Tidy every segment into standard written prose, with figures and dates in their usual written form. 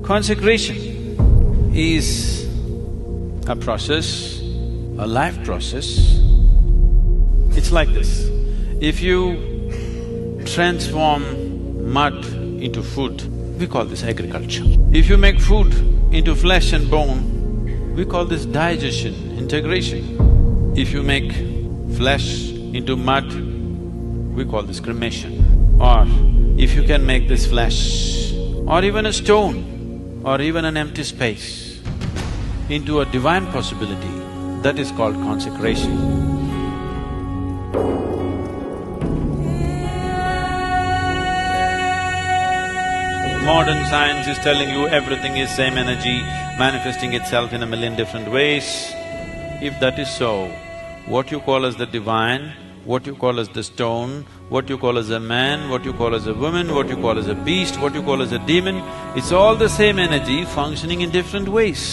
Consecration is a process, a life process. It's like this. If you transform mud into food, we call this agriculture. If you make food into flesh and bone, we call this digestion, integration. If you make flesh into mud, we call this cremation. Or if you can make this flesh or even a stone or even an empty space into a divine possibility, that is called consecration. Modern science is telling you everything is same energy, manifesting itself in a million different ways. If that is so, what you call as the divine, what you call as the stone, what you call as a man, what you call as a woman, what you call as a beast, what you call as a demon, it's all the same energy functioning in different ways.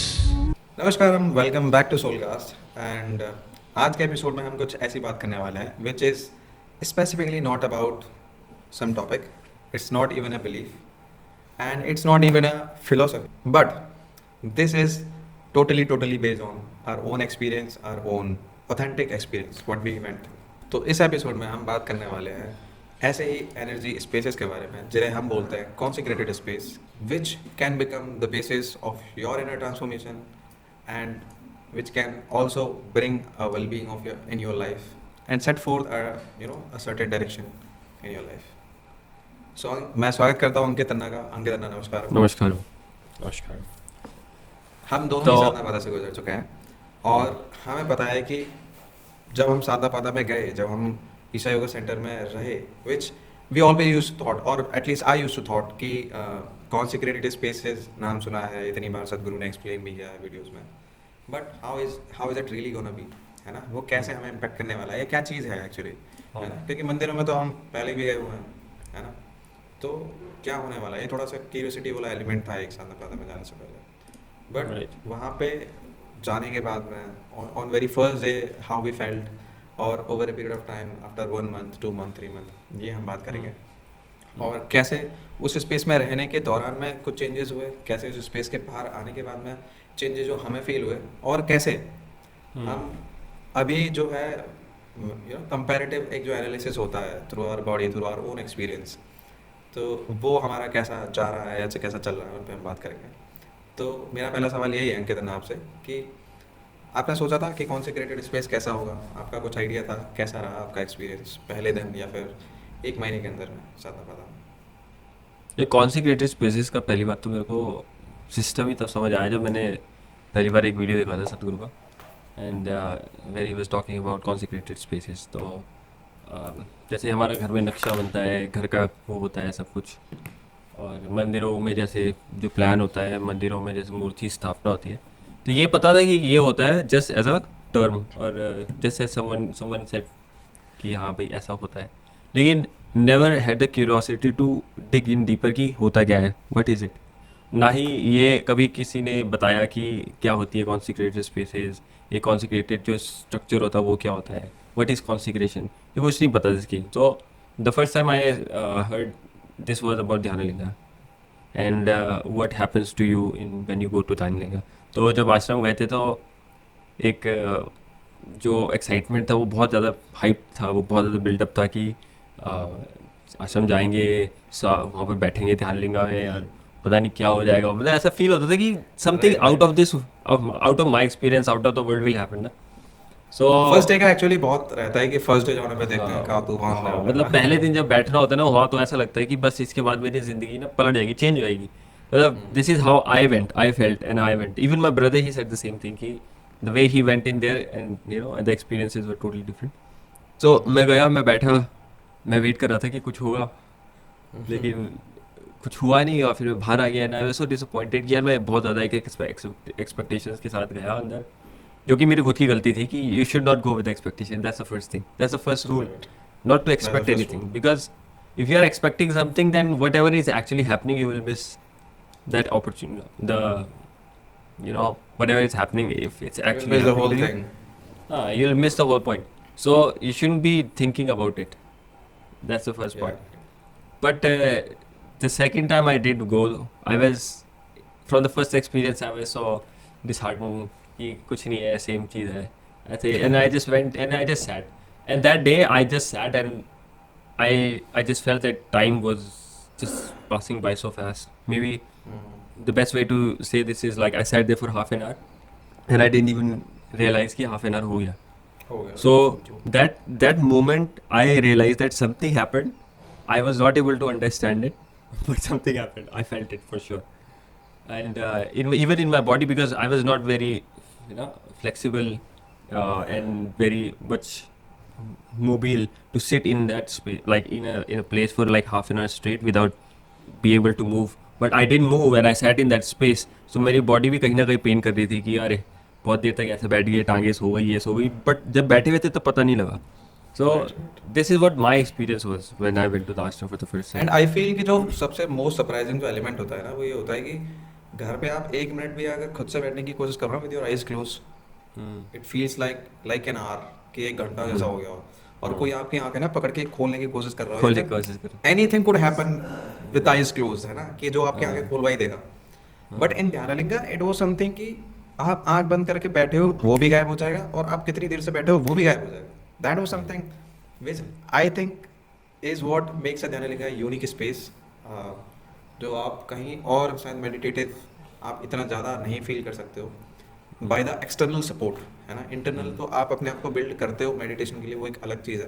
नमस्कार, welcome back to सोलकास्ट and आज के episode में हम कुछ ऐसी बात करने वाले हैं which is specifically not about some topic, it's not even a belief and it's not even a philosophy, but this is totally based on our own experience, our own authentic experience what we went. तो इस episode में हम बात करने वाले हैं ऐसे ही energy spaces के बारे में जिन्हें हम बोलते हैं consecrated space, which can become the basis of your inner transformation and which can also bring a well-being of your life and set forth a certain direction in your life. So मैं स्वागत करता हूँ अंकित अन्ना का। अंकित अन्ना नमस्कार। नमस्कार। नमस्कार। हम दोनों ही साधना पादा से गुजर चुके हैं और हमें पता है कि जब हम साधना पादा में गए, जब हम ईशा योगा सेंटर में रहे, which we always used to thought, or at least I used to thought कि कॉन्सिक्रेटेड स्पेसेस नाम सुना है, इतनी बार सदगुरु ने एक्सप्लेन भी किया है वीडियोस में, but how is it really gonna be, है ना? वो कैसे हमें इम्पेक्ट करने वाला है, ये क्या चीज़ है एक्चुअली, है ना? क्योंकि मंदिरों में तो हम पहले भी गए हुए हैं, है ना? तो क्या होने वाला है, ये थोड़ा सा क्यूरियोसिटी वाला एलिमेंट था एक साधना पादा में जाने से पहले, बट वहाँ पे जाने के बाद में on very first day how we felt और over a period of time after 1 month, 2 month, 3 month, ये हम बात करेंगे। और कैसे उस स्पेस में रहने के दौरान में कुछ चेंजेस हुए, कैसे उस स्पेस के बाहर आने के बाद में चेंजेस जो हमें फील हुए, और कैसे हम अभी जो है कंपैरेटिव एक जो एनालिसिस होता है through our body, through our own experience, तो वो हमारा कैसा जा रहा है या कैसा चल रहा है, उन पर हम बात करेंगे। तो मेरा पहला सवाल यही है अंकित अन्ना आपसे कि आपने सोचा था कि कॉन्सिक्रेटेड स्पेस कैसा होगा, आपका कुछ आइडिया था, कैसा रहा आपका एक्सपीरियंस पहले दिन या फिर 1 महीने के अंदर में साधना पादा में? ये कॉन्सिक्रेटेड स्पेसेस का पहली बात तो मेरे को सिस्टम ही तब समझ आया जब मैंने पहली बार एक वीडियो देखा था सतगुरु का, and where he was talking about consecrated spaces. तो जैसे हमारा घर में नक्शा बनता है, घर का वो होता है सब कुछ, और मंदिरों में जैसे जो प्लान होता है, मंदिरों में जैसे मूर्ति स्थापना होती है, तो ये पता था कि ये होता है जस्ट एज अ टर्म, और जैसे समवन सेड कि हाँ भाई ऐसा होता है, लेकिन never had the curiosity to dig in deeper कि होता क्या है, व्हाट इज़ इट। ना ही ये कभी किसी ने बताया कि क्या होती है कॉन्सिक्रेटेड स्पेसेस, ये कॉन्सिक्रेटेड जो स्ट्रक्चर होता है वो क्या होता है, व्हाट इज़ कॉन्सिक्रेशन, ये कुछ नहीं पता इसकी। तो the first time I heard this was about Dhyanalinga and what happens to you in when you go to Dhyanalinga. तो जब आश्रम गए थे तो एक जो एक्साइटमेंट था वो बहुत ज़्यादा हाइप था, वो बहुत ज़्यादा बिल्डअप था कि आश्रम जाएंगे, वहाँ पर बैठेंगे ध्यानलिंगा में, यार पता नहीं क्या हो जाएगा, मतलब ऐसा फील होता था कि something out of this, out of my experience, out of the world will happen ना। सो फर्स्ट डे का एक्चुअली बहुत रहता है कि फर्स्ट डे जाने पे देखते हैं क्या तूफान है, मतलब पहले दिन जब बैठना होता है ना वहाँ, तो ऐसा लगता है कि बस इसके बाद मेरी ज़िंदगी ना पलट जाएगी, चेंज हो जाएगी। मतलब this is how I felt and I went, even my brother he said the same thing कि the way he went in there and the experiences were totally different. So मैं गया, मैं बैठा, मैं वेट कर रहा था कि कुछ होगा, लेकिन कुछ हुआ नहीं, और फिर मैं बाहर आ गया and I was so disappointed कि यार मैं बहुत ज़्यादा एक एक्सपेक्टेशंस के साथ गया अंदर, जो कि मेरी खुद की गलती थी कि you should not go with expectation, that's the first thing, that's the first rule, not to expect anything, because if you are expecting something then whatever is actually happening you will miss that opportunity, the whatever is happening, if it's actually the whole thing, you'll miss the whole point. So you shouldn't be thinking about it. That's the first part. But the second time I did go, I was from the first experience I saw disheartened कि कुछ नहीं है same चीज़ है ऐसे and I just went and I just sat and that day I just sat and I just felt that time was just passing by so fast. Maybe the best way to say this is like I sat there for half an hour and I didn't even realize कि half an hour हो गया. हो गया. So that moment I realized that something happened. I was not able to understand it, but something happened. I felt it for sure, and even in my body because I was not very, flexible and very much mobile to sit in that space, like in a place for like half an hour straight without be able to move. But I didn't move and I sat in that space. So मेरी body भी कहीं ना कहीं pen कर रही थी कि अरे बहुत देर तक ऐसे बैठ गए टांगे सो गई ये सो गई बट जब बैठे हुए थे तो पता नहीं लगा. So this is what my experience was when I went to the ashram for the first time. And I feel कि जो सबसे मोस्ट सरप्राइजिंग जो एलिमेंट होता है ना वो ये होता है कि घर पे आप 1 मिनट भी अगर खुद से बैठने की कोशिश कर रहे हो with your eyes close it feels like an hour कि 1 घंटा जैसा हो गया और कोई आपकी आंखें ना पकड़ के खोलने की कोशिश कर रहा खोलने की कोशिश कर रहा anything could happen with eyes close है ना कि जो आपकी आंखें खोलवा ही देगा. But in Dhyanalinga it was something कि आप आंख बंद करके बैठे हो वो भी गायब हो जाएगा और आप कितनी देर से बैठे हो वो भी गायब हो जाएगा. That was something which I think is what makes a Dhyanalinga unique space जो आप कहीं और शायद मेडिटेटिव आप इतना ज़्यादा नहीं फील कर सकते हो बाय द एक्सटर्नल सपोर्ट है ना. इंटरनल तो आप अपने आप को बिल्ड करते हो मेडिटेशन के लिए वो एक अलग चीज़ है.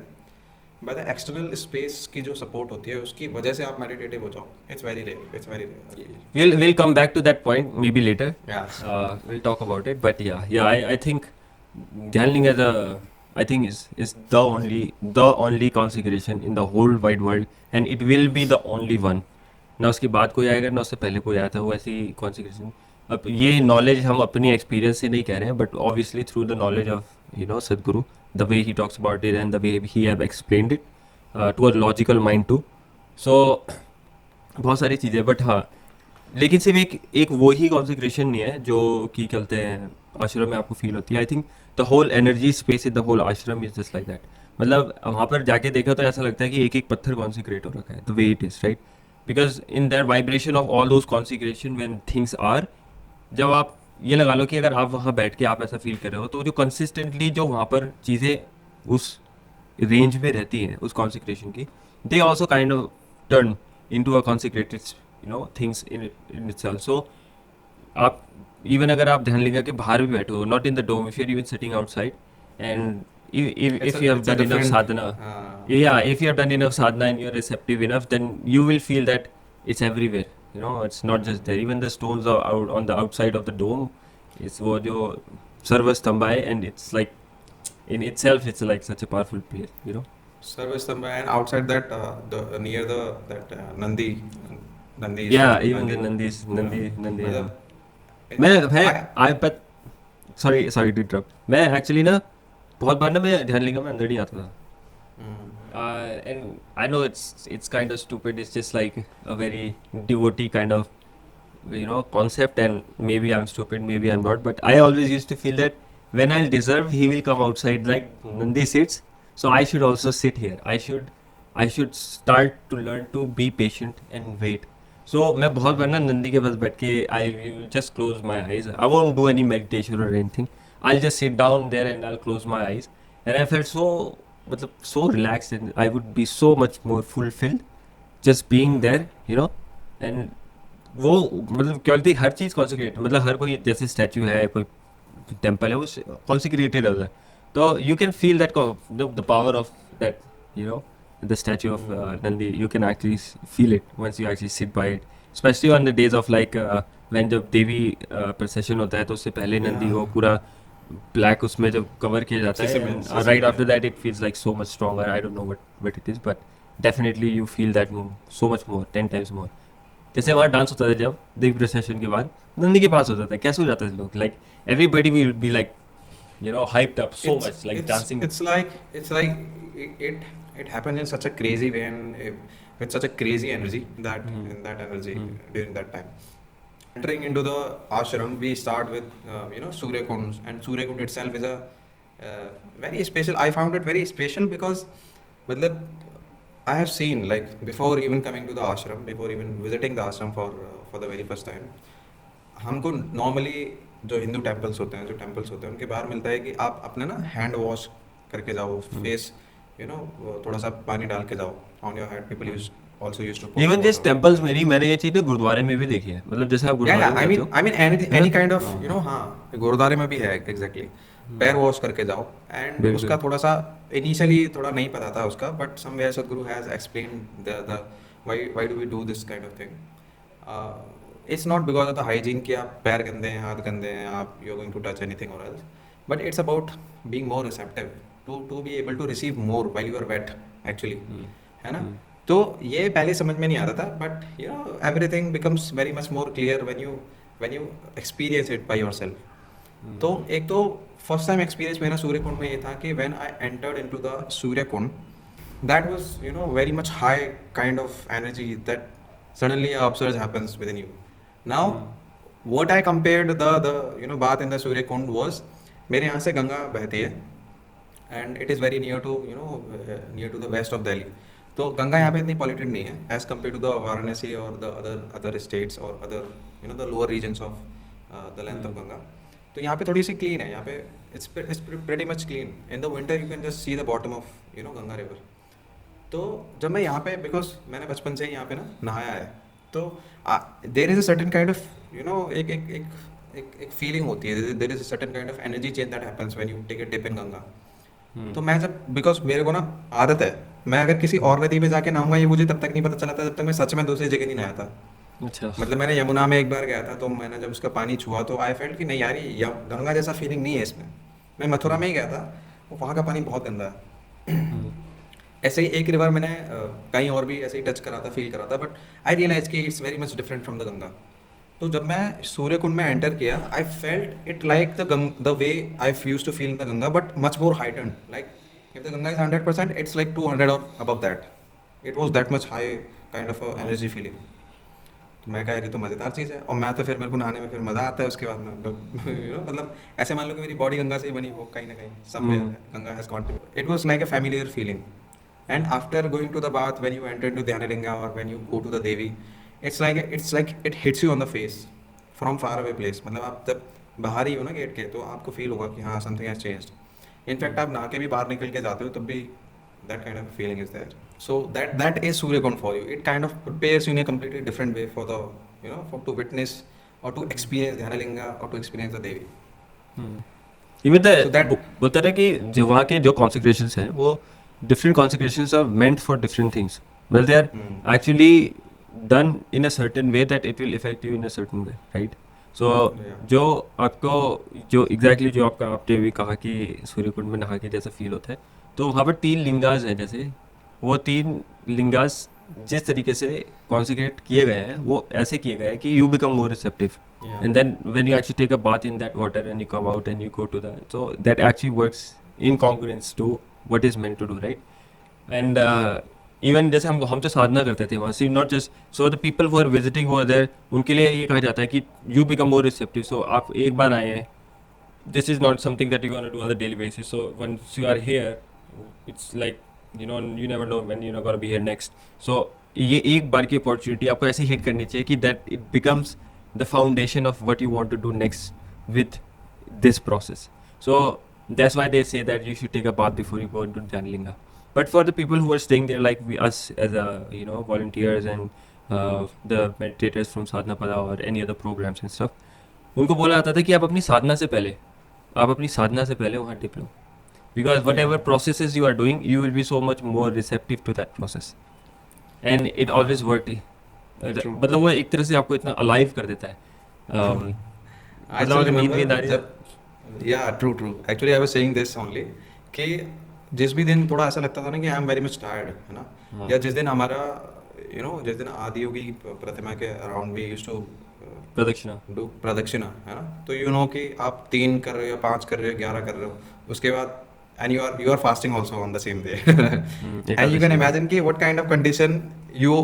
बाय द एक्सटर्नल स्पेस की जो सपोर्ट होती है उसकी वजह से आप मेडिटेटिव हो जाओ. It's very rare. We'll come back to that point maybe later. Yeah. We'll talk about it. But yeah, I think Dhyanling I think is the only consecration in the whole wide world, and it will be the only one. ना उसके बाद कोई आएगा ना उससे पहले कोई आया था वो ऐसी consecration. अब ये knowledge हम अपनी experience से नहीं कह रहे हैं, but obviously through the knowledge of Sadhguru, the way he talks about it and the way he have explained it to a logical mind too. So बहुत सारी चीज़ें, but हाँ लेकिन सिर्फ एक वो ही consecration नहीं है जो कि कहते हैं आश्रम में आपको फील होती है. I think the whole energy space in the whole ashram is just like that. मतलब वहाँ पर जाके देखा तो ऐसा लगता है कि एक एक पत्थर कॉन्सिक्रेट हो रखा है the way it is right because in that vibration of all those consecration when things are. जब आप ये लगा लो कि अगर आप वहाँ बैठ के आप ऐसा फील कर रहे हो तो जो कंसिस्टेंटली जो वहाँ पर चीज़ें उस रेंज में रहती हैं उस कॉन्सिक्रेशन की they also kind of turn into a consecrated things in itself. So आप इवन अगर आप ध्यानलिंगा के बाहर भी बैठो not in the dome if you are even sitting outside and if you have done enough sadhana if you have done enough sadhana and you're receptive enough then you will feel that it's everywhere. It's not just there. Even the stones are out on the outside of the dome. It's wo jo sarvastambha hai and it's like in itself it's like such a powerful place. Sarvastambha and outside that the near that Nandi even the Nandi but sorry to interrupt. मैं actually ना बहुत बार ना मैं ध्यानलिंगा में अंदर नहीं आता था. And I know it's kind of stupid. It's just like a very devotee kind of concept, and maybe I'm stupid, maybe I'm not, but I always used to feel that when I'll deserve, he will come outside like Nandi sits, so I should also sit here. I should start to learn to be patient and wait. So मैं बहुत बार ना नंदी के पास बैठ के I will just close my eyes. I won't do any meditation or anything. I'll just sit down there and I'll close my eyes. And I felt so relaxed and I would be so much more fulfilled just being there, And वो मतलब क्योंकि हर चीज़ consecrate मतलब हर कोई जैसे statue है कोई temple है वो कॉन्सिक्रेटेड होता है तो you can feel that the power of that the statue of Nandi. You can actually feel it once you actually sit by it, especially on the days of like when जब देवी procession होता है तो उससे पहले नंदी वो पूरा black उसमें जब cover किया जाता है right after that it feels like so much stronger. I don't know what it is but definitely you feel that so much more 10 times more. जैसे वहाँ डांस होता था जब देवी procession के बाद नंदी के पास होता था कैसे हो जाता है लोग like everybody will be like hyped up so much like dancing. It's like it happens in such a crazy way and with such a crazy energy that in that energy during that time. Entering into the ashram, we start with Surya Kund, and Surya Kund itself is a very special. I found it very special because, matlab, I have seen like before even coming to the ashram, before even visiting the ashram for the very first time, हमको normally जो Hindu temples होते हैं उनके बाहर मिलता है कि आप अपने ना हैंड वॉश करके जाओ, फेस थोड़ा सा पानी डाल के जाओ on your head. People use also used to even this temples में मैंने ये चीज़ गुरुद्वारे में भी देखी है, मतलब जैसे आप गुरुद्वारे में जाते हो, I mean any kind of हाँ, गुरुद्वारे में भी है एग्जैक्टली। पैर वॉश करके जाओ एंड बिल्कुल। उसका थोड़ा सा इनिशियली थोड़ा नहीं पता था उसका, but somewhere Sadhguru has explained the why do we do this kind of thing. It's not because of the hygiene कि आप पैर गंदे हैं, हाथ गंदे हैं, आप you are going to touch anything और else, but it's about being more receptive to be able to receive more while you are wet actually, है ना। तो ये पहले समझ में नहीं आता था, but everything becomes very much more clear when you experience it by yourself. तो एक तो फर्स्ट टाइम एक्सपीरियंस मेरा सूर्य कुंड में ये था कि when I entered into the Surya Kund, that was very much high kind of energy that suddenly a upsurge happens within you. Now what I compared the bath in the Surya Kund was, मेरे यहाँ से गंगा बहती है and it is very near to near to the west of Delhi. तो गंगा यहाँ पे इतनी polluted नहीं है as compared to the Varanasi or the other states or other the lower regions of the length of Ganga. तो यहाँ पे थोड़ी सी clean है, यहाँ पे it's pretty much clean. In the winter you can just see the bottom of Ganga river. तो जब मैं यहाँ पे, बिकॉज मैंने बचपन से ही यहाँ पे ना नहाया है, तो there is a certain kind of एक फीलिंग होती है, there is a certain kind of energy change that happens when you take a dip in Ganga. तो मैं जब, बिकॉज मेरे को ना आदत है, मैं अगर किसी और नदी में जाके नहाऊंगा ये मुझे तब तक नहीं पता चला था जब तक मैं सच में दूसरी जगह नहीं नहाया था। अच्छा, मतलब मैंने यमुना में एक बार गया था, तो मैंने जब उसका पानी छुआ तो आई फेल्ट कि नहीं यार ये गंगा जैसा फीलिंग नहीं है इसमें। मैं मथुरा में ही गया था, वहाँ का पानी बहुत गंदा है। ऐसे ही एक रिवर मैंने कहीं और भी ऐसे ही टच करा था, फील करा था, बट आई रियलाइज कि it's very much different from the Ganga. तो जब मैं सूर्य कुंड में एंटर किया, I felt it like the way I used to feel in the Ganga, but much more heightened. Like if the Ganga is 100%, it's like 200 और above that. It was that much high kind of energy feeling. तो मैं कहा कि तो मज़ेदार चीज़ है, और मैं तो फिर मेरे को नहाने में फिर मज़ा आता है उसके बाद में मतलब ऐसे मान लो कि मेरी बॉडी गंगा से ही बनी, वो कहीं ना कहीं सब में Ganga has contributed. It was like a familiar feeling. And after going to the bath, when you enter into Dhyanalinga or when you go to the Devi, it's like it hits you on the face from far away place. मतलब आप जब बाहर ही हो ना gate के, तो आपको feel होगा कि हाँ something has changed. In fact आप नहा के भी बाहर निकल के जाते हो तब भी that kind of feeling is there. So that is Surya Kund for you. It kind of prepares you in a completely different way for the for to witness or to experience Dhyanalinga or to experience the Devi. Even So that- बोलता है कि जो वहाँ के जो कॉन्सेक्रेशंस हैं वो different consecrations are meant for different things. Well, they are actually done in a certain way that it will affect you in a certain way, right? So Yeah. जो आपको जो exactly जो आपने भी कहा कि सूर्य कुंड में नहा के जैसा फील होता है, तो वहाँ पर 3 लिंगास हैं, जैसे वो 3 लिंगास जिस तरीके से कॉन्सेक्रेट किए गए हैं वो ऐसे किए गए हैं कि you become more receptive. Yeah. And then when you actually take a bath in that water and you come out and you go to that, so that actually works in congruence to what is meant to do, right? And even जैसे हम तो साधना करते थे वहाँ से, not just so the people who are visiting over there, उनके लिए ये कहा जाता है कि you become more receptive. So आप एक बार आए हैं, this is not something that you're going to do on a daily basis. So once you are here, it's like you never know when you're going to be here next. So ये एक बार की opportunity आपको ऐसे hit करनी चाहिए कि that it becomes the foundation of what you want to do next with this process. So that's why they say that you should take a bath before you go into Dhyanalinga. But for the people who are staying there, like us as volunteers and the meditators from Sadhana Pada or any other programs and stuff, उनको बोला जाता था कि आप अपनी साधना से पहले वहाँ tip low, because whatever processes you are doing, you will be so much more receptive to that process, and it always worked. मतलब वो एक तरह से आपको इतना alive कर देता है. मतलब अगर नींद आ रही है, Yeah, true. Actually, I was saying this only कि जिस भी दिन थोड़ा ऐसा लगता था ना कि I am very much tired, है ना, या जिस दिन हमारा जिस दिन आदियोगी प्रतिमा के अराउंड भी यूज्ड टू प्रदक्षिणा, है ना, तो कि आप 3 कर रहे हो, 5 कर रहे हो, 11 कर रहे हो, उसके बाद and you are fasting also on the same day. And you can imagine कि what kind of condition you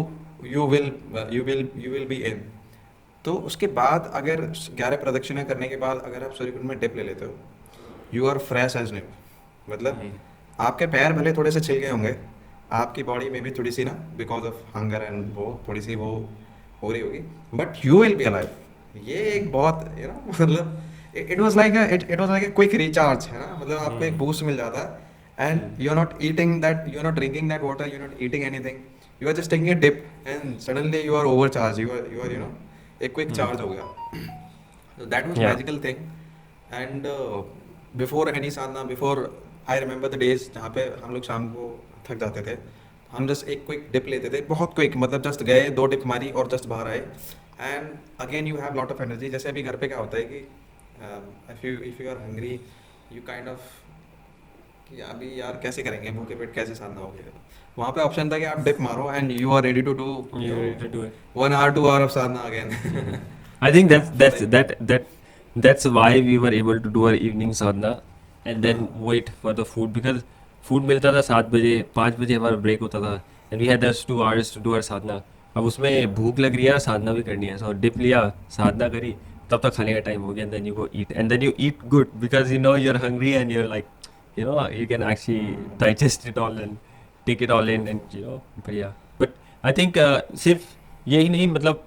will be in. तो उसके बाद अगर 11 प्रदक्षिणा करने के बाद अगर आप सूर्य कुंड में डिप ले लेते हो, you are fresh as new. मतलब आपके पैर भले थोड़े से छिल गए होंगे, आपकी बॉडी में भी थोड़ी सी ना बिकॉज ऑफ हंगर एंड वो थोड़ी सी वो हो रही होगी, but you will be alive, ये एक बहुत मतलब it was like a quick recharge है ना, मतलब आपको एक बूस्ट मिल जाता है and you are not eating that, you are not drinking that water, you are not eating anything, you are just taking a dip and suddenly you are overcharged, you are एक quick charge हो गया. So that was Yeah. magical thing. And before any sadhana, before I remember the days जहाँ पे हम लोग शाम को थक जाते थे, हम जस्ट एक क्विक डिप लेते थे, बहुत क्विक, मतलब जस्ट गए 2 डिप मारी और जस्ट बाहर आए and again you have lot of energy. जैसे अभी घर पे क्या होता है कि if you are hungry you kind of कि अभी यार कैसे करेंगे, भूखे पेट कैसे साधना होगी. वहाँ पे ऑप्शन था कि आप डिप मारो and you are ready to do You're ready to do it. 1 hour 2 hour of sadhana again. I think that's why we were able to do our evening sadhana and then wait for the food, because food मिलता था 7 बजे, 5 बजे हमारा break होता था and we had those 2 hours to do our sadhana. अब उसमें भूख लग रही है, साधना भी करनी है, so डिप लिया, साधना करी, तब तक खाने का टाइम हो गया and then you go eat and then you eat good because you know you're hungry and you're like, you know, you can actually digest it all and take it all in and you know, but I think सिर्फ यही नहीं, मतलब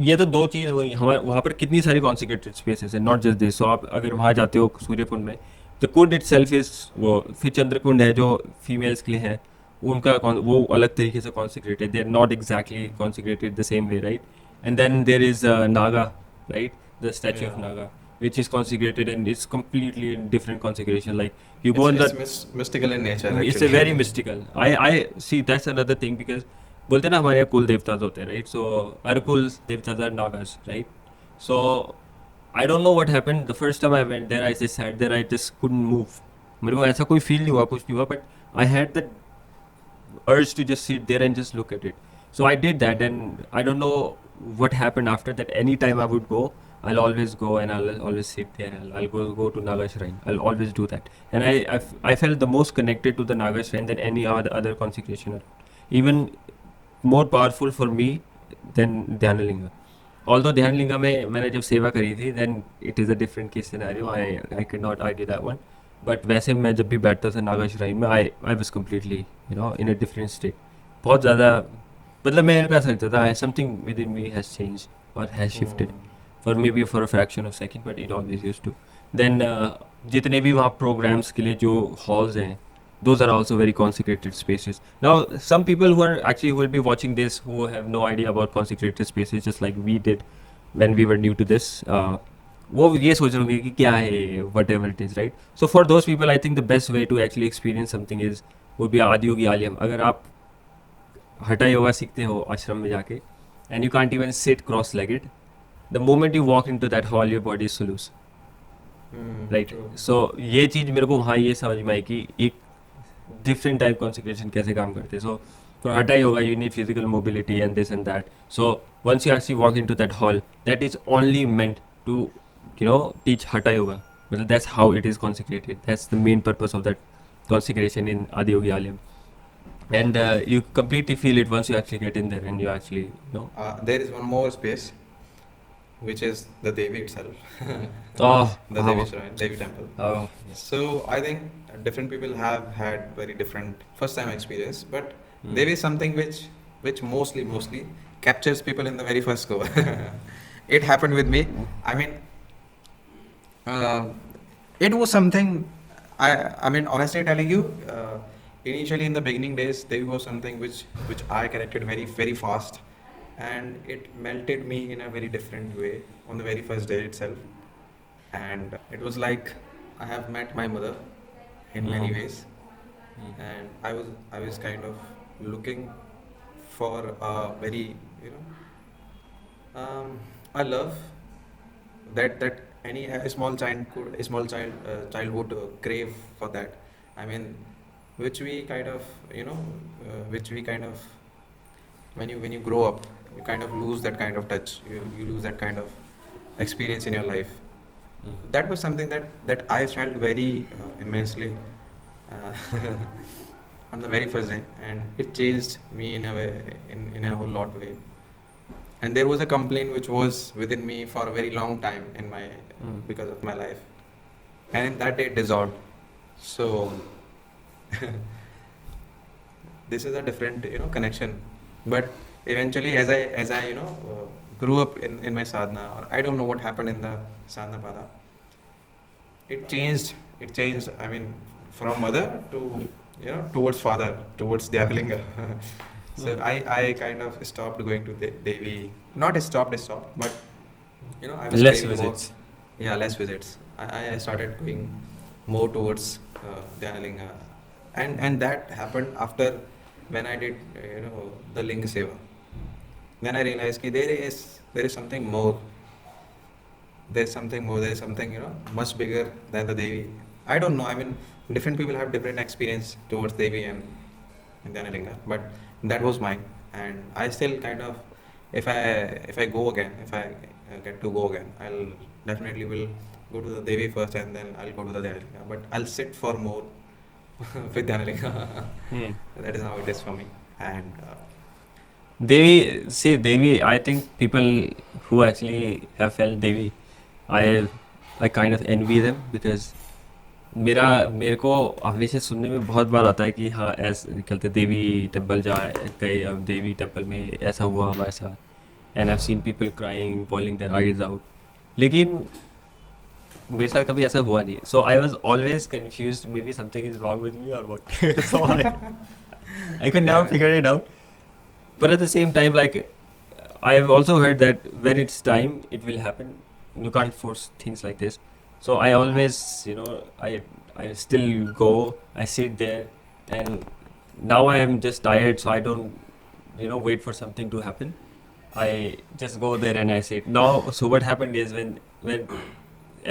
ये तो 2 चीज़ हुई. हमारे वहाँ पर कितनी सारी कॉन्सिक्रेटेड स्पेसेस है, नॉट जस्ट दिस. सो आप अगर वहाँ जाते हो सूर्यकुंड में, the Kund it self is वो, फिर चंद्रकुंड है जो फीमेल्स के लिए है, उनका वो अलग तरीके से consecrated, they are not exactly consecrated the same way, right. And then there is Naga, right, the statue of Naga which is consecrated and it's completely different consecration. Like you go on It's mystical in nature. it's a actually. very mystical. I see, that's another thing because बोलते हैं ना हमारे यहाँ कुल देवता होते हैं, right. सो हर कुल देवता are Nagas, right. So I don't know what happened the first time I went there, I just sat there, I just couldn't move. मेरे को ऐसा कोई फील नहीं हुआ, कुछ नहीं हुआ, but I had that urge to just sit there and just look at it. So I did that and I don't know what happened after that. Anytime I would go, I'll always go and I'll always sit there. I'll go to Naga Shrine. I'll always do that. And I felt the most connected to the Naga Shrine than any other consecration. Even more powerful for me than Dhyanalinga. Although Dhyanalinga में मैंने जब सेवा करी थी, then it is a different case scenario. I could not argue that one. But वैसे मैं जब भी बैठता था नागा श्राइन में, I was completely you know in a different state. बहुत ज़्यादा, मतलब मैं ऐसा लगता था something within me has change और has shifted for maybe for a fraction of second, but it always used to. Then जितने भी वहाँ प्रोग्राम्स के लिए जो हॉल्स हैं, those are also very consecrated spaces. Now some people who will be watching this who have no idea about consecrated spaces just like we did when we were new to this, वो ये सोच रहे होंगे कि क्या है whatever it is, right. So for those people I think the best way to actually experience something is would be Adiyogi Aalayam. अगर आप हठा योगा सीखते हो आश्रम में जाके and you can't even sit cross legged, the moment you walk into that hall your body is so loose, right. So ये चीज़ मेरे को वहाँ ये समझ में आई कि एक डिफरेंट टाइप कॉन्सेंट्रेशन कैसे काम करते हैं. सो for hatha yoga you need physical mobility and this and that. So once you actually walk into that hall, that is only meant to teach hatha yoga. Well, that's how it is consecrated. That's the main purpose of that consecration in Adi Yogi Alayam. And you completely feel it once you actually get in there and you actually there is one more space which is the Devi itself. The Devi Shrine, Devi temple. So I think different people have had very different first time experience, but there is something which mostly captures people in the very first go. It happened with me. I mean, it was something. I mean, honestly telling you, initially in the beginning days, there was something which I connected very fast, and it melted me in a very different way on the very first day itself. And it was like I have met my mother in many ways, and I was kind of looking for a very I love that any a small child would crave for that. I mean, which we kind of when you grow up, you kind of lose that kind of touch. You lose that kind of experience in your life. That was something that I felt very immensely on the very first day, and it changed me in a way, in a whole lot way. And there was a complaint which was within me for a very long time in my because of my life, and that day it dissolved. So this is a different connection, but eventually as I grew up in my sadhana, or I don't know what happened in the sadhana pada. It changed. I mean, from mother to towards father, towards Dhyalinga. So I kind of stopped going to Devi. Not stopped, but I was Less craving more. visits. Yeah, less visits. I started going more towards Dhyalinga, and that happened after when I did the Linga Seva. Then I realized that there is something more. There's something more. There's something much bigger than the Devi. I don't know. I mean, different people have different experience towards Devi and Dhanalinga, but that was mine, and I still kind of, if I go again, if I get to go again, I'll definitely will go to the Devi first, and then I'll go to the Dhanalinga. But I'll sit for more with Dhanalinga. Hmm. That is how it is for me, and. Devi, I think people who actually have felt Devi, I kind of envy them because मेरे को हमेशा सुनने में बहुत बार आता है कि हाँ ऐसे कहते देवी टेम्पल गए अब देवी टेम्पल में ऐसा हुआ वैसा and I have seen people crying boiling their eyes out लेकिन मेरे साथ कभी ऐसा हुआ नहीं so I was always confused maybe something is wrong with me और what so I can now figure it out but at the same time like I have also heard that when it's time it will happen you can't force things like this so I always I still go I sit there and now I am just tired so I don't wait for something to happen I just go there and I sit now so what happened is when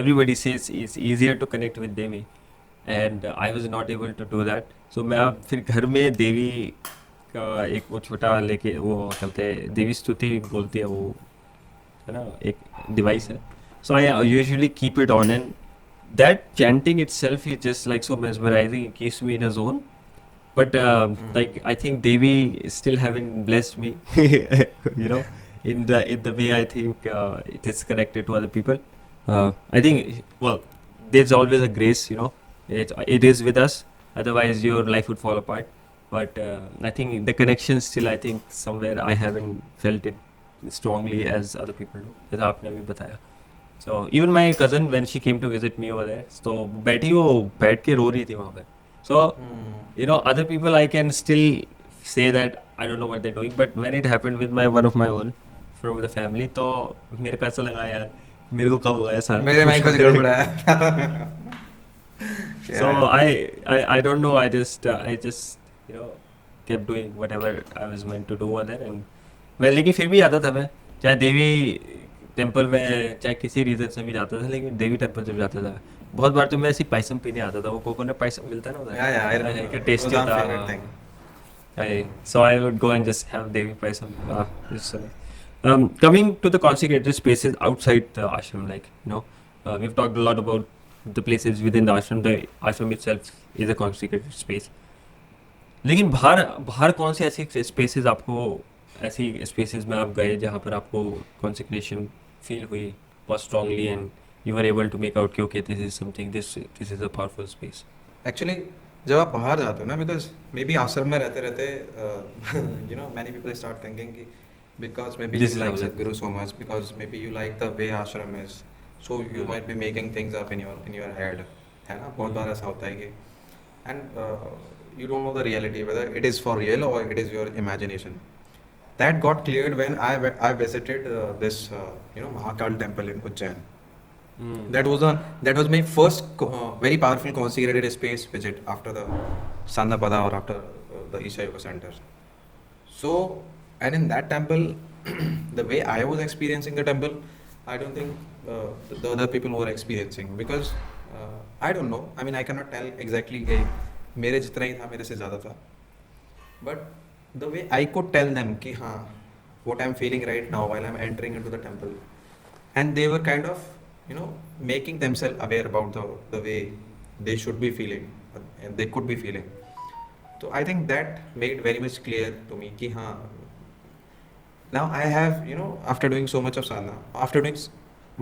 everybody says it's easier to connect with Devi and I was not able to do that so मैं अब फिर घर में देवी का एक वो छोटा लेके वो कहते हैं देवी स्तुति बोलती है वो है ना एक डिवाइस है so I usually keep it on and that chanting itself is just like so mesmerising it keeps me in a zone but like I think Devi still haven't blessed me in the way I think it is connected to other people I think well there's always a grace it is with us otherwise your life would fall apart but I think the connection still I think somewhere I haven't felt it strongly as other people do जैसा आपने अभी बताया so even my cousin when she came to visit me over there so बैठ के रो रही थी वहाँ पे so other people I can still say that I don't know what they're doing but when it happened with one of my own from the family तो मेरे को ऐसा लगा यार मेरे को कब हुआ है सारा मेरे माइक को गड़बड़ है so I don't know I just kept doing whatever I was meant to do over there and मैं लेकिन फिर भी आता था मैं चाहे देवी टेम्पल में चाहे किसी रीजन से भी जाता था लेकिन देवी टेम्पल जब जाता था बहुत बार तो मैं ऐसी पायसम पीने आता था वो कोकोनट पायसम मिलता है ना उधर टेस्टी होता so I would go and just have devi paisam coming to the consecrated spaces outside the ashram like we've talked a lot about the places within the ashram itself is a consecrated space लेकिन बाहर कौन से ऐसी spaces आपको ऐसी spaces में आप गए जहाँ पर आपको कॉन्सेक्रेशन फील हुई बहुत strongly and you are able to make out कि okay this is something this is a powerful space actually जब आप बाहर जाते हो ना बिकॉज मे बी आश्रम में रहते मैनी पीपल स्टार्ट थिंकिंग कि because maybe you like Sadhguru so much because maybe you like the way ashram is so you might be making things up in your head है ना बहुत बार ऐसा होता है कि and you don't know the reality whether it is for real or it is your imagination. That got cleared when I visited this Mahakal temple in Ujjain. That was my first very powerful consecrated space visit after the Sandapada or after the Isha Yoga Center. So and in that temple the way I was experiencing the temple I don't think the other people were experiencing because I don't know I mean I cannot tell exactly मेरे जितना ही था मेरे से ज़्यादा था but the way I could tell them कि हाँ what I'm feeling right now while I'm entering into the temple and they were kind of making themselves aware about the way they should be feeling and they could be feeling so I think that made very much clear to me कि हाँ now I have after doing so much of sadhana after doing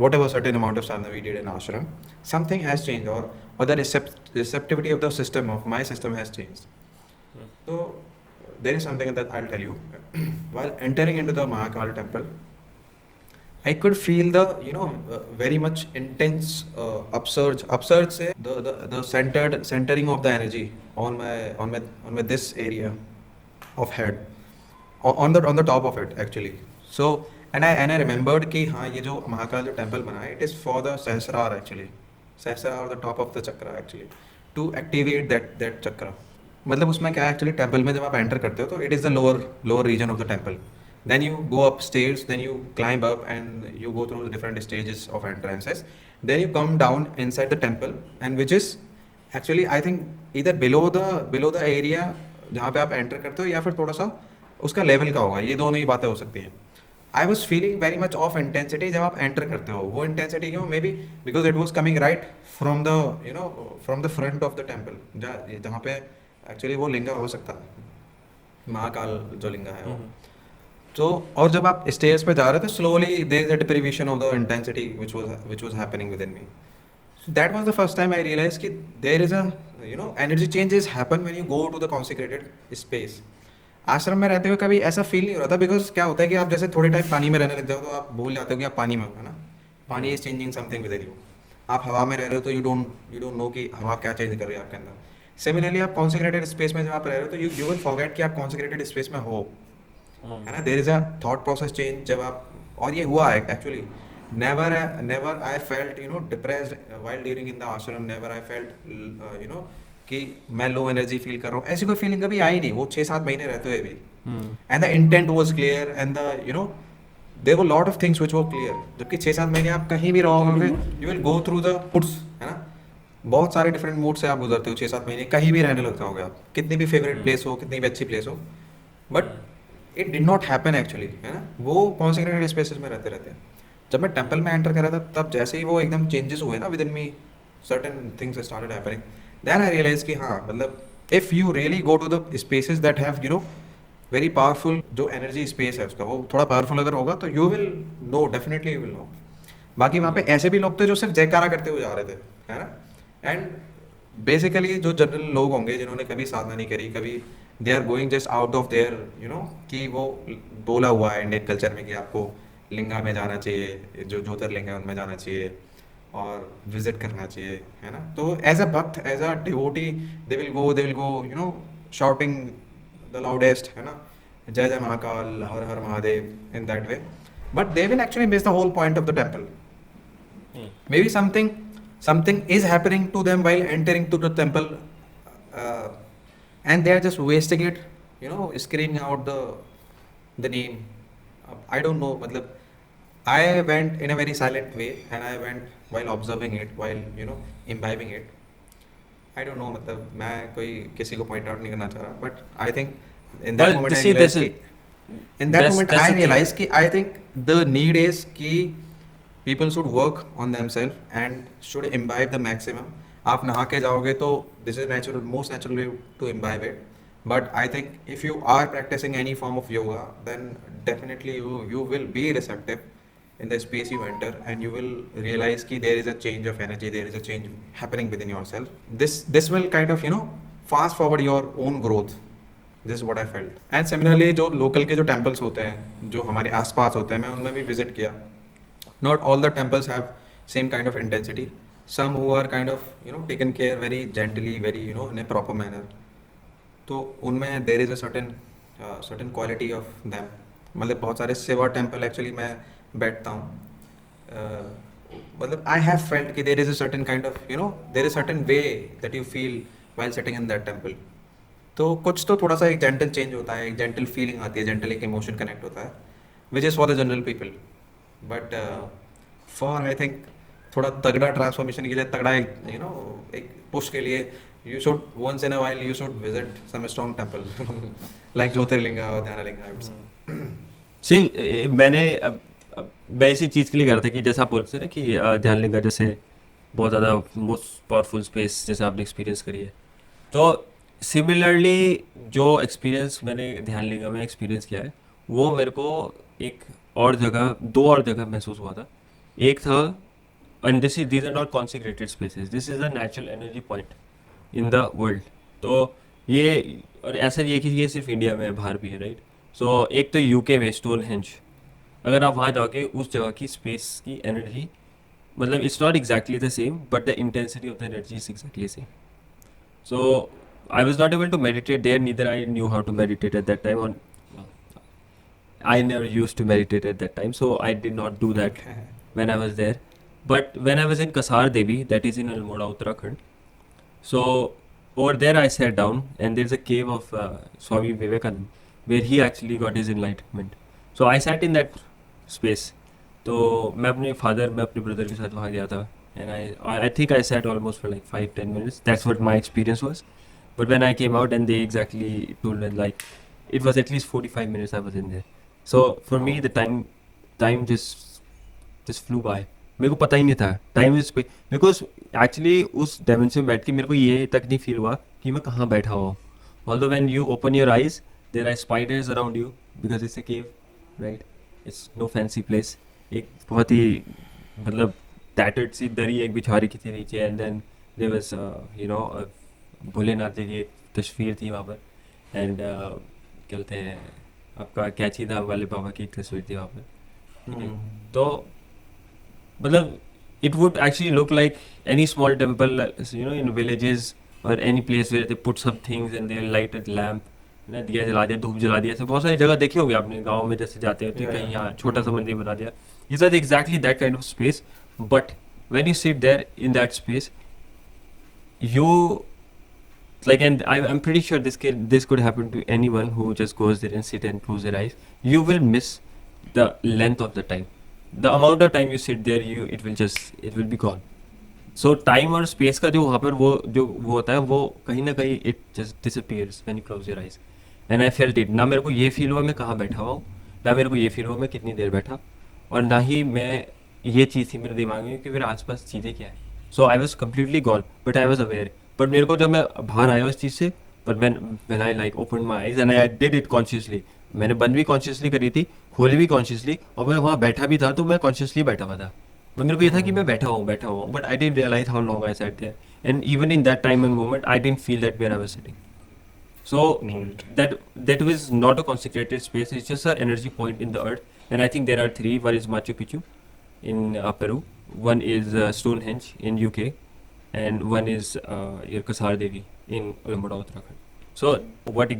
whatever certain amount of sadhana we did in ashram something has changed or the receptivity of the system of my system has changed so there is something that I'll tell you while entering into the Mahakal temple I could feel the very much intense upsurge say the centering of the energy on my this area of head on the top of it actually. So and I remembered कि हाँ ये जो महाकाल जो temple बना है it is for the Sahasrara actually. Sahasrara the top of the chakra actually to activate that chakra. मतलब उसमें क्या है एक्चुअली टेम्पल में जब आप एंटर करते हो तो it is the lower region of the temple. Then you go upstairs, then you climb up and you go through the different stages of entrances. Then you come down inside the temple, and which is actually I think either below the area जहाँ पे आप enter करते हो या फिर थोड़ा सा उसका लेवल का होगा. ये दोनों ही बातें हो सकती हैं. I was feeling very much of intensity जब आप एंटर करते हो. वो इंटेंसिटी क्यों? May be because it was coming right from the front of the temple जहाँ पे एक्चुअली वो लिंगा हो सकता है, महाकाल जो लिंगा है वो. तो और जब आप स्टेज पे जा रहे थे slowly there is a deprivation of the intensity which was happening within me. So that was the first time I realized कि there is a energy changes happen when you go to the consecrated space. आश्रम में रहते हुए कभी ऐसा feel नहीं हो रहा था बिकॉज क्या होता है कि आप जैसे थोड़े टाइम पानी में रहने लग जाओ तो आप भूल जाते हो कि आप पानी में हो, है ना. पानी is changing something with you. आप हवा में रह रहे हो तो यू डोंट नो कि हवा क्या चेंज कर रही है आपके अंदर. सिमिलरली आप कॉन्सेक्रेटेड स्पेस में जब आप रह रहे हो तो यू विल फॉरगेट कि आप कॉन्सेक्रेटेड स्पेस में हो, है ना. There is a thought process change जब आप, और ये हुआ है actually. Never I felt depressed while during in the ashram. Never I felt कि मैं लो एनर्जी फील कर रहा हूँ. ऐसी कोई फीलिंग कभी आई नहीं वो 6-7 महीने रहते हुए भी. And the intent was clear and the there were lot of things which were clear. जबकि 6-7 महीने आप कहीं भी रहोगे you will go through the moods, है ना. बहुत सारे डिफरेंट मूड से आप गुजरते हो 6-7 महीने. कहीं भी रहने लग जाओगे आप, कितनी भी फेवरेट प्लेस हो, कितनी भी अच्छी प्लेस हो. But it did not happen actually, है ना. वो कॉन्सेक्रेटेड स्पेसेस में रहते हैं. जब मैं टेम्पल में एंटर कर रहा था तब जैसे ही वो एकदम चेंजेस हुए ना within me, certain things started happening. Then I realise कि हाँ मतलब if you really go to the spaces that have very powerful, जो एनर्जी स्पेस है उसका वो थोड़ा पावरफुल अगर होगा तो you will know, definitely you will know. बाकी वहाँ पे ऐसे भी लोग थे जो सिर्फ जयकारा करते हुए जा रहे थे, है ना. एंड बेसिकली जो जनरल लोग होंगे जिन्होंने कभी साधना नहीं करी, कभी they are going just out of there कि वो बोला हुआ है इंडियन कल्चर में कि आपको लिंगा में जाना चाहिए, जो ज्योतिर्लिंग है उनमें जाना चाहिए और विजिट करना चाहिए, है ना. तो एज अ भक्त, as a devotee they will go shouting the loudest, है ना, जय जय महाकाल, हर हर Mahadev, in that way. But they will actually miss the whole point of the temple. Maybe something is happening to them while entering to the temple, and they are just wasting it, screaming out the name. I don't know, matlab I went in a very silent way and I went while observing it, while imbibing it. I don't know, matlab मैं कोई किसी को point out नहीं करना चाह रहा, but I think in that moment I realized कि I think the need is कि people should work on themselves and should imbibe the maximum. आप नहा के जाओगे तो this is most natural way to imbibe it. But I think if you are practicing any form of yoga, then definitely you will be receptive in the space you enter, and you will realize कि there is a change of energy, there is a change happening within yourself. This will kind of fast forward your own growth. This is what I felt. And similarly जो local के जो temples होते हैं जो हमारे आसपास होते हैं, मैं उनमें भी visit किया. Not all the temples have same kind of intensity. Some who are kind of taken care very gently, very in a proper manner. तो उनमें there is a certain quality of them. मतलब बहुत सारे सेवा temple actually मैं बैठता हूँ, मतलब I have felt कि there is a certain kind of there is certain way that you feel while sitting in that temple. तो कुछ तो थोड़ा सा एक gentle change होता है, एक gentle feeling आती है, gentle एक emotion connect होता है, which is for the general people. But for I think थोड़ा तगड़ा ट्रांसफॉर्मेशन के लिए, तगड़ा एक पुश के लिए, you should once in a while you should visit some strong temple like jyotirlinga और ध्यानलिंगा. सी मैंने मैं इसी चीज़ के लिए कर था कि जैसा आप बोल रहे थे ना कि ध्यानलिंगा जैसे बहुत ज़्यादा मोस्ट पावरफुल स्पेस जैसे आपने एक्सपीरियंस करी है, तो सिमिलरली जो एक्सपीरियंस मैंने ध्यानलिंगा में एक्सपीरियंस किया है वो मेरे को एक और जगह, 2 और जगह महसूस हुआ था. एक था, and these are not consecrated spaces, this is a natural energy point in the world. तो ये, और ऐसा नहीं है कि ये सिर्फ इंडिया में, बाहर भी है, राइट. सो एक तो यूके में स्टोनहेंज, अगर आप वहाँ जाओगे उस जगह की स्पेस की एनर्जी, मतलब it's not exactly the same but the intensity of the energy is exactly same. So I was not able to meditate there, neither I knew how to meditate at that time. I never used to meditate at that time, so I did not do that Okay. when I was there. But when I was in Kasar Devi, that is in Almora, Uttarakhand, so over there I sat down, and there's a cave of Swami Vivekanand where he actually got his enlightenment. So I sat in that space. तो मैं अपने father मैं अपने brother के साथ वहाँ गया था, and I think I sat almost for like 5-10 minutes. That's what my experience was. But when I came out and they exactly told me like it was at least 45 minutes I was in there. So for me the time just flew by. मेरे को पता ही नहीं था time is because actually उस dimension में बैठ के मेरे को ये तक नहीं फील हुआ कि मैं कहाँ बैठा हुआ हूँ. Although when you open your eyes there are spiders around you because it's a cave, right. It's no fancy place. एक बहुत ही मतलब टैटर्ड सी दरी एक बिछारी की थी नीचे, and then there was you know Bholenath ji की एक तस्वीर थी वहाँ पर, एंड क्या बोलते हैं आपका कैची धाम वाले बाबा की एक तस्वीर थी वहाँ पर. तो मतलब it would actually look like any small temple, you know, in villages or any place where they put some things and they light a lamp, ना दिया जला दिया, धूप जला दिया. ऐसे बहुत सारी जगह देखी होगी आपने गाँव में जैसे जाते होते कहीं यहाँ छोटा सा मंदिर बना दिया. It's like exactly that kind of space, but when you sit there in that space, you like, and I'm pretty sure this could happen to anyone who just goes there and sit and close their eyes. You will miss the length of the time. The amount of time you sit there, it will be gone. So time और space का जो वहाँ पर वो होता है वो कहीं ना कहीं it just disappears when you close your eyes. And I felt it. ना मेरे को ये फील हुआ मैं कहाँ बैठा हुआ हूँ, ना मेरे को ये फील हुआ मैं कितनी देर बैठा, और ना ही मैं ये चीज़ थी मेरे दिमाग में कि मेरे आसपास चीज़ें क्या है. So I was completely gone, but I was aware. But मेरे को जब मैं बाहर आया उस चीज़ से, but when I like opened my eyes and I did it consciously, मैंने बंद भी कॉन्शियसली करी थी, खोली भी कॉन्शियसली, और मैं वहाँ बैठा भी था तो मैं कॉन्शियसली बैठा हुआ था. तो मेरे को ये था कि मैं बैठा हूँ, but I didn't realise how long I sat there, and even in that time and moment I didn't feel that where I was sitting. So that was not a consecrated space. It's just an energy point in the earth, and I think there are three. One is Machu Picchu in Peru, one is Stonehenge in UK, and one is Kasar Devi in Almora, Uttarakhand. So what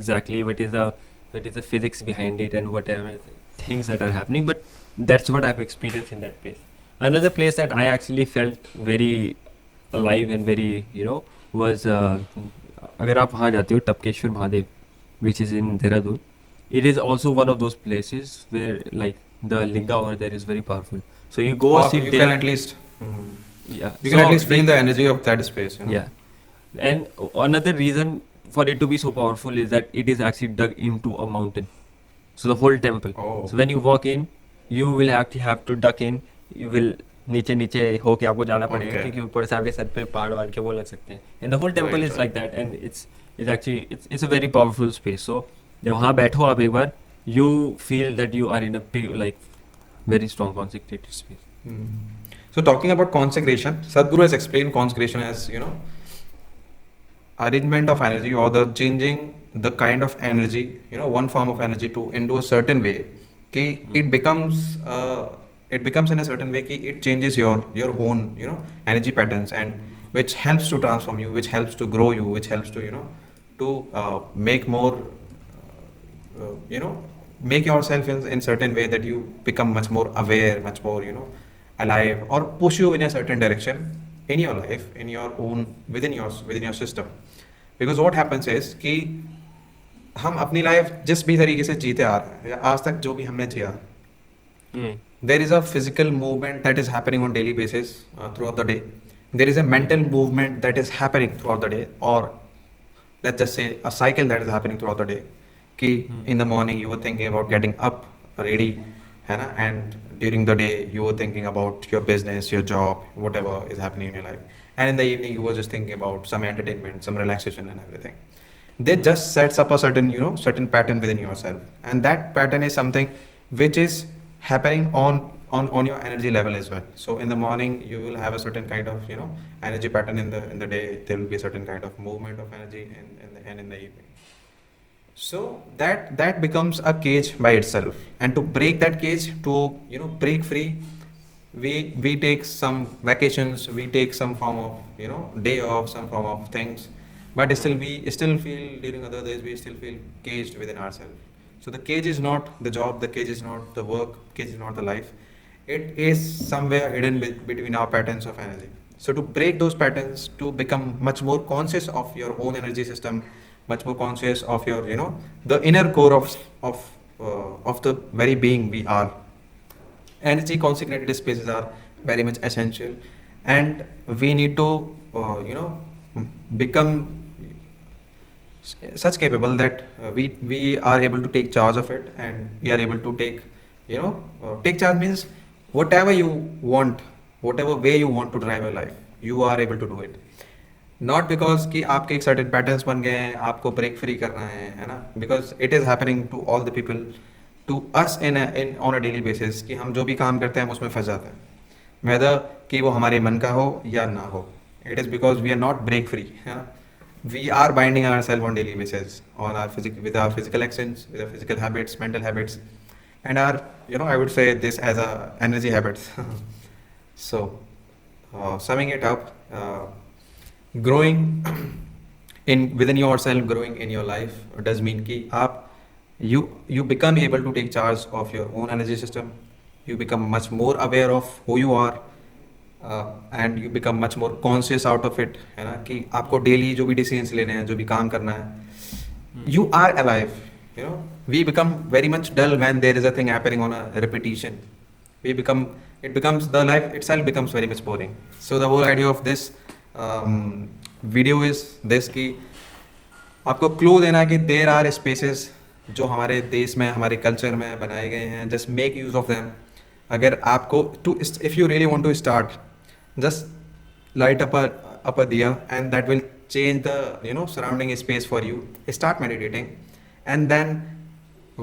is the physics behind it and whatever things that are happening, but that's what I've experienced in that place. Another place that I actually felt very alive and very was अगर आप वहाँ जाते हो Tapkeshwar Mahadev which is in Dehradun, it is also one of those places where like the linga over there is very powerful. So you go sit you there. can at least Yeah. you can at least feel the energy of that space, you know? Yeah. And another reason for it to be so powerful is that it is actually dug into a mountain. So the whole temple. Oh. So when you walk in, you will actually have to duck in. You will नीचे होके आपको जाना पड़ेगा, Okay. क्योंकि ऊपर से आपके sir पे पहाड़ वाड़ के वो लग सकते हैं. And the whole temple Right, is like that, and it's actually it's a very powerful space. So जब वहाँ बैठो आप एक बार, you feel that you are in a big like very strong consecrated space. So talking about consecration, Sadhguru has explained consecration as, arrangement of energy or the changing the kind of energy, one form of energy to into a certain way. It becomes in a certain way it changes your own, energy patterns, and which helps to transform you, which helps to grow you, which helps to, make more, make yourself in certain way that you become much more aware, much more, alive, or push you in a certain direction in your life, in your own, within your system. Because what happens is कि हम अपनी life जिस भी तरीके से जीते आ रहे हैं या आज तक जो भी हमने जिया, there is a physical movement that is happening on daily basis throughout the day. There is a mental movement that is happening throughout the day, or let's just say a cycle that is happening throughout the day. कि in the morning you were thinking about getting up, ready, है ना, and during the day you were thinking about your business, your job, whatever is happening in your life, and in the evening you were just thinking about some entertainment, some relaxation and everything. They just sets up a certain certain pattern within yourself, and that pattern is something which is happening on your energy level as well. So in the morning you will have a certain kind of energy pattern. In the day there will be a certain kind of movement of energy, and in the evening. So that becomes a cage by itself, and to break that cage, to break free, we take some vacations, we take some form of day off, some form of things, but still we still feel during other days we still feel caged within ourselves. So the cage is not the job, the cage is not the work, cage is not the life. It is somewhere hidden between our patterns of energy. So to break those patterns, to become much more conscious of your own energy system, much more conscious of your the inner core of the very being we are, energy consecrated spaces are very much essential, and we need to become such capable that we are able to take charge of it, and we are able to take charge means whatever you want, whatever way you want to drive your life, you are able to do it. Not because कि आपके एक certain patterns बन गए हैं, आपको break free करना है ना, because it is happening to all the people, to us in on a daily basis, कि हम जो भी काम करते हैं हम उसमें फंस जाते हैं, वेदर कि वो हमारे मन का हो या ना हो. It is because we are not break free. We are binding ourselves on daily basis on our with our physical actions, with our physical habits, mental habits, and our I would say this as a energy habits. So summing it up, growing in within yourself, growing in your life does mean कि आप you become able to take charge of your own energy system. You become much more aware of who you are, and you become much more conscious out of it, है ना, कि आपको daily जो भी decisions लेने हैं, जो भी काम करना है, you are alive. We become very much dull when there is a thing happening on a repetition. It becomes the life itself becomes very much boring. So the whole idea of this video is this, कि आपको clue देना है कि there are spaces जो हमारे देश में, हमारे कल्चर में बनाए गए हैं. Just make use of them. अगर आपको if you really want to start, just light up a diya, and that will change the surrounding space for you. Start meditating, and then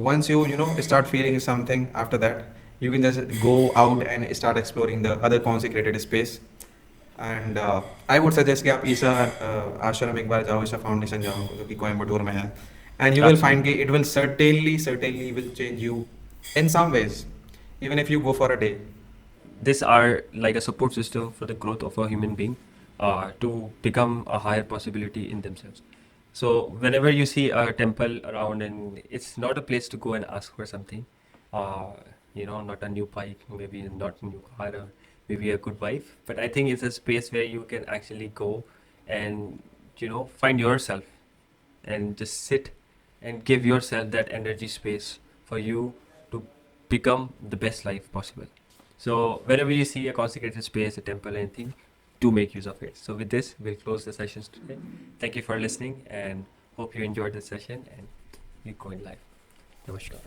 once you start feeling something, after that you can just go out and start exploring the other consecrated space. And I would suggest कि आप ईसा आश्रम एक बार जाओ, ईसा foundation जाओ, जो कि कोयम्बटूर में है, and you will find कि it will certainly will change you in some ways, even if you go for a day. These are like a support system for the growth of a human being, to become a higher possibility in themselves. So whenever you see a temple around, and it's not a place to go and ask for something, not a new bike, maybe not a new car, or maybe a good wife, but I think it's a space where you can actually go and find yourself and just sit and give yourself that energy space for you to become the best life possible. So whenever you see a consecrated space, a temple, anything, do make use of it. So with this, we'll close the sessions today. Thank you for listening, and hope you enjoyed the session, and you go in life. Namaskar.